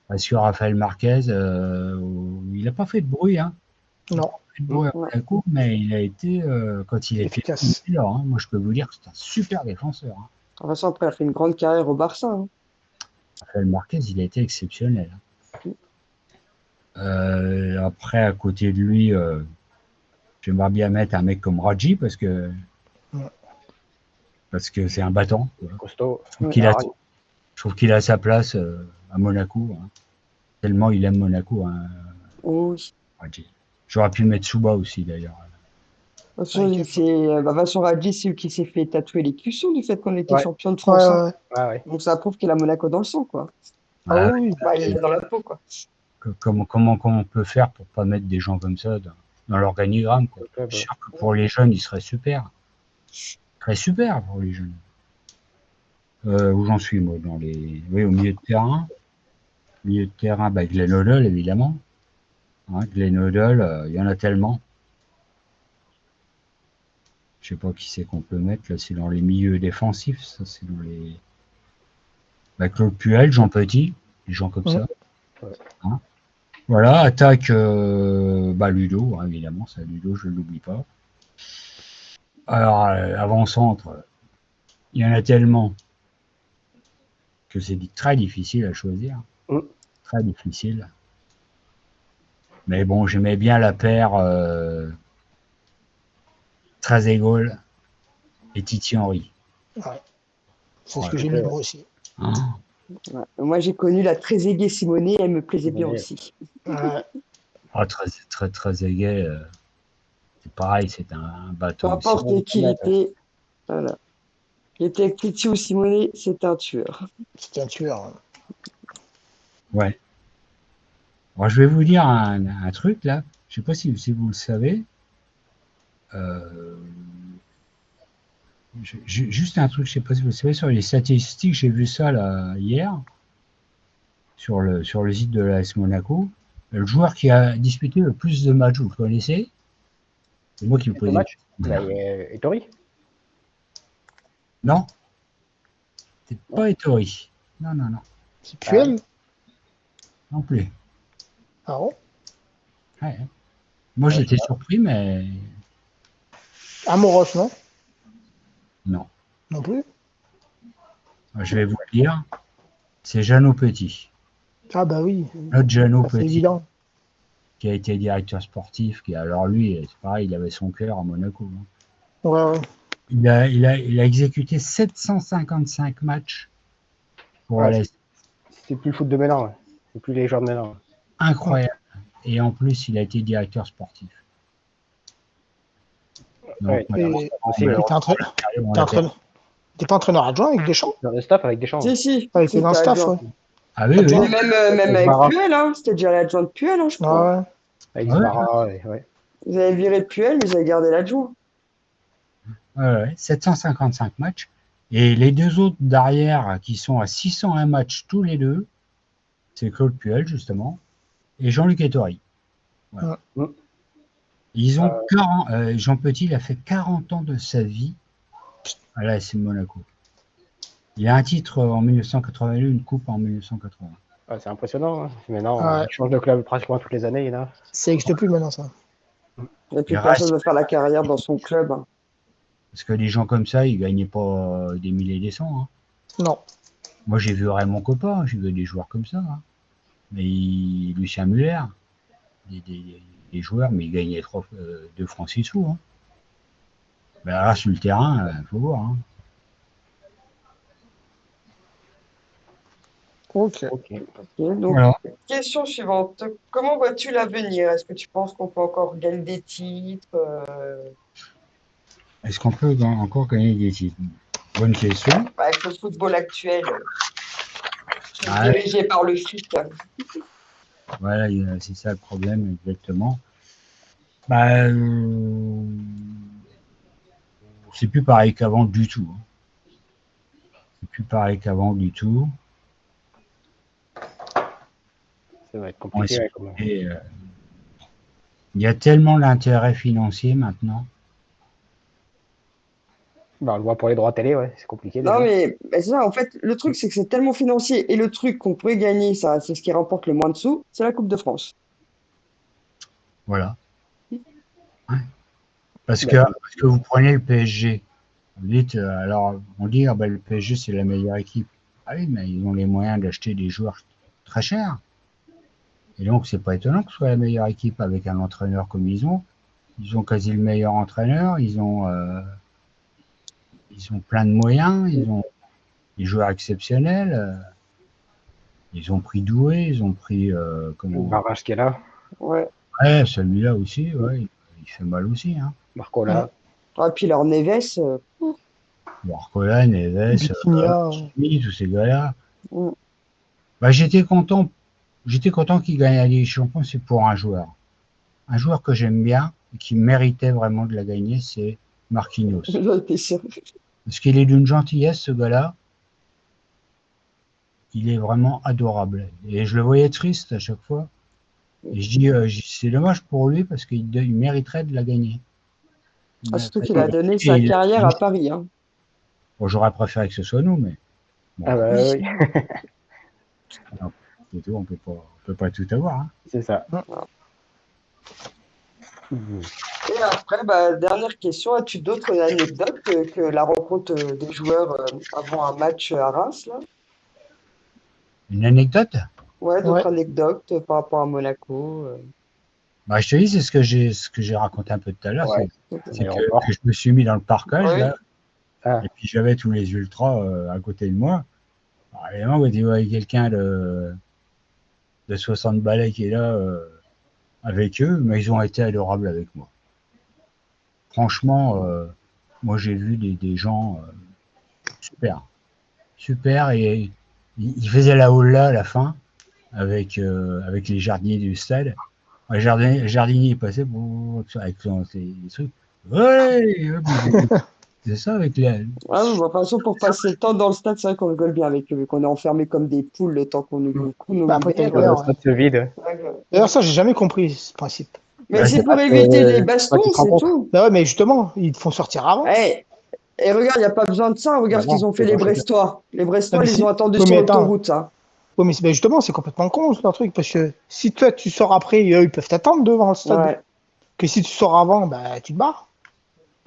Parce que Rafael Marquez, il n'a pas fait de bruit, hein. Non, Fait de bruit à Ouais. Monaco, mais il a été, quand il était efficace. là, hein, moi je peux vous dire que c'est un super défenseur. Hein. De toute façon, après, il a fait une grande carrière au Barça. Hein. Rafael Marquez, il a été exceptionnel. Après, à côté de lui, j'aimerais bien mettre un mec comme Raji Ouais. parce que c'est un battant. Quoi. Costaud. Je trouve Ouais. qu'il a, Ah, je trouve qu'il a sa place à Monaco. Hein. Tellement il aime Monaco, hein, Oui. Raji. J'aurais pu mettre Souba aussi d'ailleurs. De toute façon, Vincent Radji, c'est lui qui s'est fait tatouer les cuissons du fait qu'on était Ouais. champion de Ouais, France. Hein. ouais. ouais. Donc ça prouve qu'il a Monaco dans le sang, quoi. Ah Ah, oui, Bah, il est dans la peau, quoi. comment on peut faire pour pas mettre des gens comme ça dans l'organigramme quoi. Le club, Je suis sûr que pour les jeunes, il serait super. Il serait super pour les jeunes. Où j'en suis, moi, oui, au milieu de terrain. Milieu de terrain, bah, Glenn Hoddle, évidemment. Hein, Glenn Hoddle, il y en a tellement. Je sais pas qui c'est qu'on peut mettre, là, c'est dans les milieux défensifs, ça, c'est dans les. Bah, Claude Puel, Jean Petit, des gens comme ça. Ouais. Hein. Voilà, attaque, bah, Ludo, hein, évidemment, ça, Ludo, je ne l'oublie pas. Alors, avant-centre, il y en a tellement que c'est très difficile à choisir. Mm. Très difficile. Mais bon, j'aimais bien la paire Trezeguet et Titi Henry. ouais. C'est ce Ouais. que j'ai mis moi aussi. Hein. Ouais. Moi, j'ai connu la Trezeguet Simonet, elle me plaisait bien Ouais. aussi. Ouais. Ah, Trezeguet, c'est pareil, c'est un Peu bâton aussi. importe qui il était, voilà. Il était avec Titi ou Simonet, c'est un tueur. C'était un tueur. Hein. Ouais. Alors, je vais vous dire un truc là. Je sais pas si vous le savez. Euh, juste un truc, je sais pas si vous le savez, sur les statistiques, j'ai vu ça là hier, sur le site de l'AS Monaco. Le joueur qui a disputé le plus de matchs, vous le connaissez? C'est moi qui vous Le pose des match, questions. bah, il y a Ettori. Non, c'est pas Ettori. Non, non, non, C'est Puel. non plus. Ah bon. Ouais. Moi, Ouais, j'étais surpris, mais Amoros, non? non. Non plus. Je vais vous le dire. C'est Jeannot Petit. Ah bah oui, Notre Jeannot ça c'est Petit, évident. qui a été directeur sportif, alors lui, c'est pareil, il avait son cœur à Monaco. Hein. Ouais, ouais. Il a exécuté 755 matchs pour Ouais, l'AS. c'est plus le foot de maintenant. Ouais. C'est plus les joueurs de maintenant. Incroyable. Et en plus, il a été directeur sportif. Donc, Ouais, Et aussi, il était t'es pas entraîneur adjoint avec Deschamps? dans le staff avec Deschamps. Si, si, Ah, il était dans le c'était staff, adjoint. ouais. Ah oui, oui. Adjoint. Et même Avec avec Zmara. Puel, hein, c'était déjà l'adjoint de Puel, hein, je Ouais, crois. ouais. Avec Ouais. Zmara, ouais. Ils avaient viré Puel, mais ils avaient gardé l'adjoint. Ouais, 755 matchs. Et les deux autres derrière, qui sont à 601 matchs tous les deux, c'est Claude Puel, justement, et Jean-Luc Ettori. Voilà. Mm. Ils ont 40, Jean Petit, il a fait 40 ans de sa vie à l'AS Monaco. Il a un titre en 1981, une coupe en 1980. Ouais, c'est impressionnant. Hein. Maintenant, Ouais. il change de club pratiquement toutes les années. Là. Ça n'existe plus maintenant, ça. Et puis Il personne reste, ne veut faire la carrière dans son club. Hein. parce que des gens comme ça, ils gagnaient pas des milliers et des cents. Hein. Non. Moi, j'ai vu Raymond Coppa, j'ai vu des joueurs comme ça. Hein. Mais Lucien Muller, des joueurs, mais ils gagnaient 2 francs 6 sous. Hein. Ben là, sur le terrain, il faut voir. Hein. Ok. Ok. Ok, donc, Voilà. question suivante. Comment vois-tu l'avenir? Est-ce que tu penses qu'on peut encore gagner des titres? Est-ce qu'on peut encore gagner des titres? Bonne question. Avec le football actuel, qui est Ah, dirigé par le fric. voilà, c'est ça le problème, exactement. Bah, c'est plus pareil qu'avant du tout. Hein. C'est plus pareil qu'avant du tout. Ça va être On compliqué. Ouais, expliquait, il y a tellement d'intérêts financiers maintenant. Bah, on le voit pour les droits télé, ouais, c'est compliqué Non, déjà. mais c'est ça, en fait, le truc, c'est que c'est tellement financier. Et le truc qu'on pourrait gagner, ça, c'est ce qui rapporte le moins de sous, c'est la Coupe de France. Voilà. Ouais. Parce Bah, que vous prenez le PSG, vous dites, alors, on dit, ah ben, le PSG, c'est la meilleure équipe. Ah oui, mais ils ont les moyens d'acheter des joueurs très chers. Et donc, c'est pas étonnant que ce soit la meilleure équipe avec un entraîneur comme ils ont. Ils ont quasi le meilleur entraîneur, ils ont plein de moyens, ils ont des joueurs exceptionnels, ils ont pris Doué, ils ont pris, comment, Barrage qui est là, Ouais. ouais, celui-là aussi, ouais, il fait mal aussi, hein. Marco là. Ah, puis leur Neves, Barcola, Neves, Vitinha, Chimi, tous ces gars-là. mm. Bah, j'étais content qu'il gagne la Ligue des Champions, c'est pour un joueur. Un joueur que j'aime bien et qui méritait vraiment de la gagner, c'est Marquinhos. J'en étais sûr. Parce qu'il est d'une gentillesse, ce gars-là. Il est vraiment adorable. Et je le voyais triste à chaque fois. Et je dis, c'est dommage pour lui parce qu'il mériterait de la gagner. Ah, Mais- surtout qu'il a donné et sa carrière à Paris, hein. bon, j'aurais préféré que ce soit nous, mais bon, Ah bah oui, non, c'est tout, on peut pas tout avoir, hein. c'est ça. Voilà. Mhm. Et après, bah, dernière question, as-tu d'autres anecdotes que la rencontre des joueurs avant un match à Reims, là? Une anecdote? Ouais, ouais. d'autres anecdotes par rapport à Monaco. Bah, je te dis, c'est ce que j'ai raconté un peu tout à l'heure, Ouais, c'est l'aéroport. que je me suis mis dans le parkage, Ouais. là, Ah, et puis j'avais tous les ultras à côté de moi. Alors, évidemment, quand tu vois quelqu'un de 60 balais qui est là avec eux, mais ils ont été adorables avec moi. Franchement, moi j'ai vu des gens super, super, et ils faisaient la holla à la fin avec les jardiniers du stade. Le jardinier il passait avec ses trucs. Ouais, hop, c'est ça avec les. Ah oui, bah, de toute façon, pour passer le temps dans le stade, c'est vrai qu'on rigole bien avec eux, vu qu'on est enfermés comme des poules le temps qu'on nous Bah, après, t'as libère. une ouais, le heure. stade se vide. Ouais. D'ailleurs, ça, j'ai jamais compris ce principe. Mais c'est C'est pour Parce éviter les que quand bastons, ils se c'est rencontrent, tout. Bah ouais, mais justement, ils te font sortir avant. Eh, et regarde, il n'y a pas besoin de ça. bah Regarde ce non, qu'ils ont fait c'est les bon, c'est Brestois. Les Non, Brestois, mais ils les ont si... attendus Oui, sur mais attends. l'autoroute, ça. Oui, mais bah, justement, c'est complètement con, leur truc, parce que si toi, tu sors après, eux, ils peuvent t'attendre devant le stade. Ouais. Que si tu sors avant, bah, tu te barres.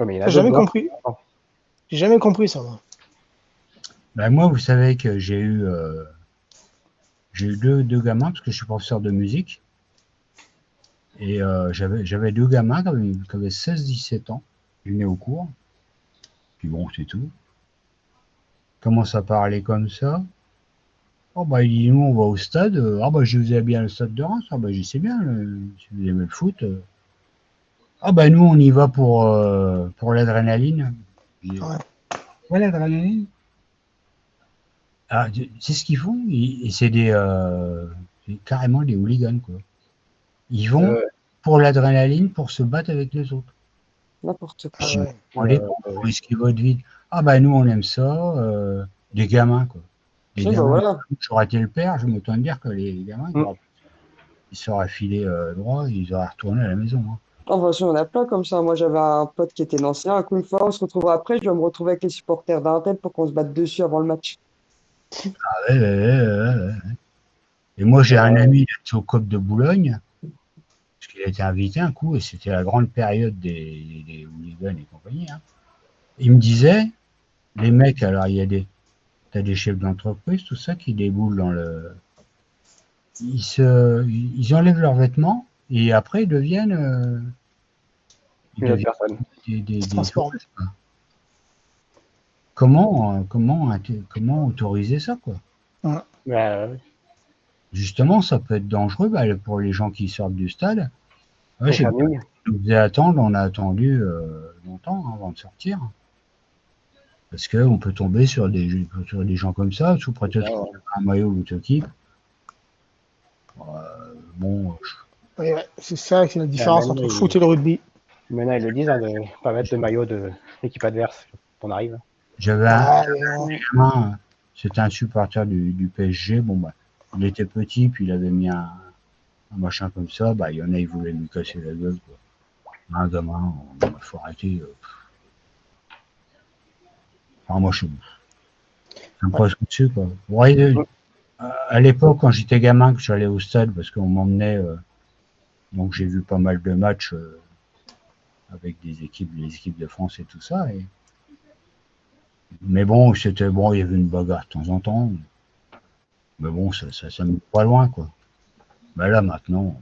Ouais, mais il y en Ça, a j'ai d'autres jamais joueurs. compris. J'ai jamais compris ça, moi. Ben, moi, vous savez que j'ai eu deux gamins parce que je suis professeur de musique et j'avais deux gamins qui avaient 16-17 ans. Ils venaient au cours. Puis bon, c'est tout. Commence à parler comme ça. Oh bah il dit nous on va au stade. Ah bah je vous ai bien le stade de Reims. Ah bah j'y sais bien. Si vous aimez le foot. Ah bah nous on y va pour l'adrénaline. Je dis, Ouais. ouais l'adrénaline. Ah, c'est ce qu'ils font. Et c'est carrément des hooligans quoi. Ils vont Euh, pour l'adrénaline pour se battre avec les autres. N'importe Ah quoi. Je dis, ouais. vous rendez compte, vous risquez votre vie. Ah bah nous on aime ça. Des gamins quoi. Des Oui, bah gamins. voilà. J'aurais été le père, je m'étonne de dire que les gamins mm. ils seraient filés droit, ils auraient retourné à la maison, hein. Enfin, il y en a plein comme ça. Moi, j'avais un pote qui était nancéen. Un coup, une fois, on se retrouvera après. Je vais me retrouver avec les supporters d'Intel pour qu'on se batte dessus avant le match. Ah ouais, ouais, ouais, ouais, ouais. Et moi j'ai un ami qui est au COP de Boulogne, parce qu'il a été invité un coup, et c'était la grande période des hooligans et compagnie, hein. Il me disait, les mecs, alors t'as des chefs d'entreprise, tout ça, qui déboulent dans le. Ils enlèvent leurs vêtements, et après ils Une autre deviennent personne. des Transforme. sauvages, quoi. Comment autoriser ça, quoi? Ouais. Bah, Justement, ça peut être dangereux bah, pour les gens qui sortent du stade. Ouais, les je sais pas, familles. on nous faisait attendre, on a attendu longtemps hein, avant de sortir. Parce qu'on peut tomber sur des gens comme ça, sous prétexte Ah, qu'ils ouais. ont un maillot ou équipe. Bon, Ouais, ouais. C'est ça, c'est la Bah, différence entre le foot et le rugby. maintenant, ils le disent, hein, de ne pas mettre le maillot de l'équipe adverse quand on arrive. j'avais un Ah, mais non. gamin, c'était un supporter du PSG. Bon, bah, il était petit, puis il avait mis un machin comme ça, bah, il y en a, ils voulaient lui casser la gueule, quoi. Un gamin, il faut arrêter. Enfin, moi, ça me passe au-dessus, quoi. Ouais, à l'époque, quand j'étais gamin, que j'allais au stade, parce qu'on m'emmenait, donc j'ai vu pas mal de matchs avec les équipes de France et tout ça. Mais bon, c'était bon, il y avait une bagarre de temps en temps. Mais bon, ça me met pas loin, quoi. Mais là, maintenant,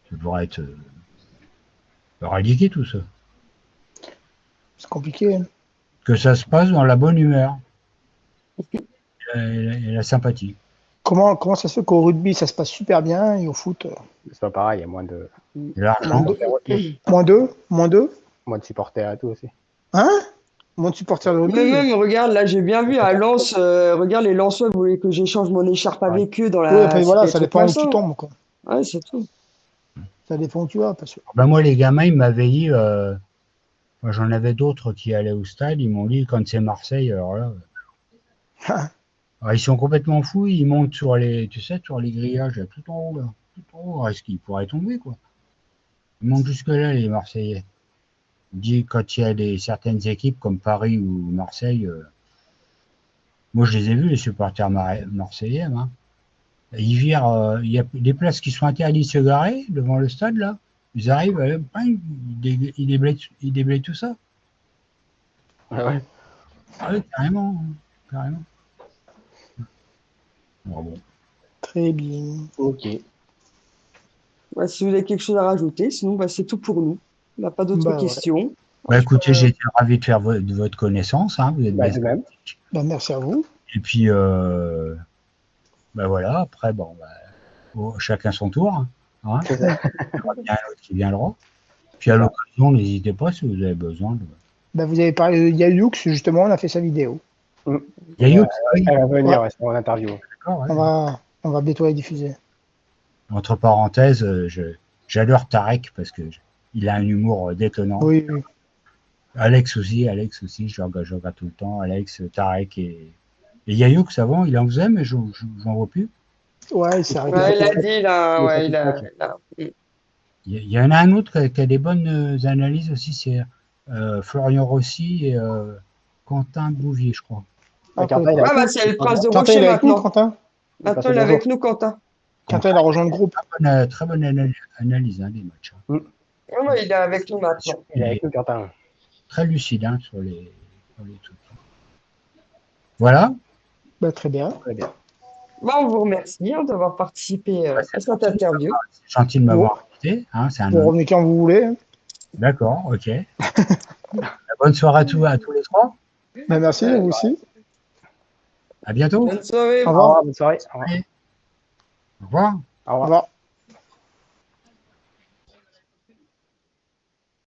ça devrait être éradiqué, tout ça. C'est compliqué. Hein. Que ça se passe dans la bonne humeur et la sympathie. Comment ça se fait qu'au rugby, ça se passe super bien et au foot, C'est pas pareil, il y a moins de, Et l'argent, moins deux? moins de supporters et tout aussi. Hein? Moins de supporters de Mais rugby? même, regarde, là, j'ai bien vu à Lens, regarde, les Lensois voulaient que j'échange mon écharpe Ouais. avec eux dans Oui, la. après, voilà, des ça trucs dépend où malsains. tu tombes. Quoi. Ouais, c'est tout. Ça dépend où tu vas. Parce que... ben moi, les gamins, ils m'avaient dit, moi, j'en avais d'autres qui allaient au stade, ils m'ont dit, quand c'est Marseille, alors là, alors, ils sont complètement fous, ils montent sur les, tu sais, sur les grillages, là, tout en haut, là, tout en haut, est-ce qu'ils pourraient tomber, quoi. Ils montent jusque-là, les Marseillais. Ils disent, quand il y a certaines équipes comme Paris ou Marseille, moi, je les ai vus, les supporters marseillais, hein. Ils virent, il y a des places qui sont interdites de se garer devant le stade, là. Ils arrivent, bang, ils déblayent tout ça. Ouais, ouais. Ah oui, carrément, carrément. Bon. Très bien. Ok. Ouais, si vous avez quelque chose à rajouter, sinon, bah, c'est tout pour nous. On n'a pas d'autres Bah, ouais. questions. Bah, écoutez, j'ai été ravi de faire de votre connaissance, hein, vous êtes Bah, des... de même. Bah, merci à vous. Et puis, bah voilà, après, bon, bah, chacun son tour, hein. C'est ça. Il y aura bien un autre qui viendra. Puis C'est à ça. l'occasion, n'hésitez pas si vous avez besoin. Bah, vous avez parlé de Yayux, justement, on a fait sa vidéo. Yayouk, oui, Elle va venir, Ouais. ouais, c'est mon interview. d'accord, ouais. On va bientôt la diffuser. Entre parenthèses, j'adore Tarek parce que il a un humour détonnant. Oui, oui. Alex aussi, je le regarde tout le temps. Alex, Tarek et Yayouk, avant, il en faisait, mais j'en vois plus. Ouais, il s'est arrêté. Ouais, il a dit, là, Il est ouais, satisfait. Il y en a un autre qui a des bonnes analyses aussi, c'est Florian Rossi et Quentin Bouvier, je crois. Ah, Quentin, il est Ah, avec bah, nous. c'est le prince de Quentin, il Rocher est avec nous, maintenant. Quentin. Maintenant, Passez il est bonjour. avec nous, Quentin. Quentin, il a rejoint le groupe. Très bonne analyse, hein, des matchs. Hein. Ouais, ouais, il est avec nous maintenant. Il est Il avec est nous, Quentin. très lucide hein, sur les trucs. Voilà. Bah, très bien. Très bien. Bon, on vous remercie hein, d'avoir participé à cette interview. C'est gentil de m'avoir invité. Hein, c'est un Vous honneur. revenez quand vous voulez. Hein. D'accord, ok. Bonne soirée à tous les trois. Bah, merci, vous aussi. À bientôt. Bonne soirée. Au Au revoir. revoir, bonne soirée. Au revoir. Au revoir. Au revoir. Au revoir.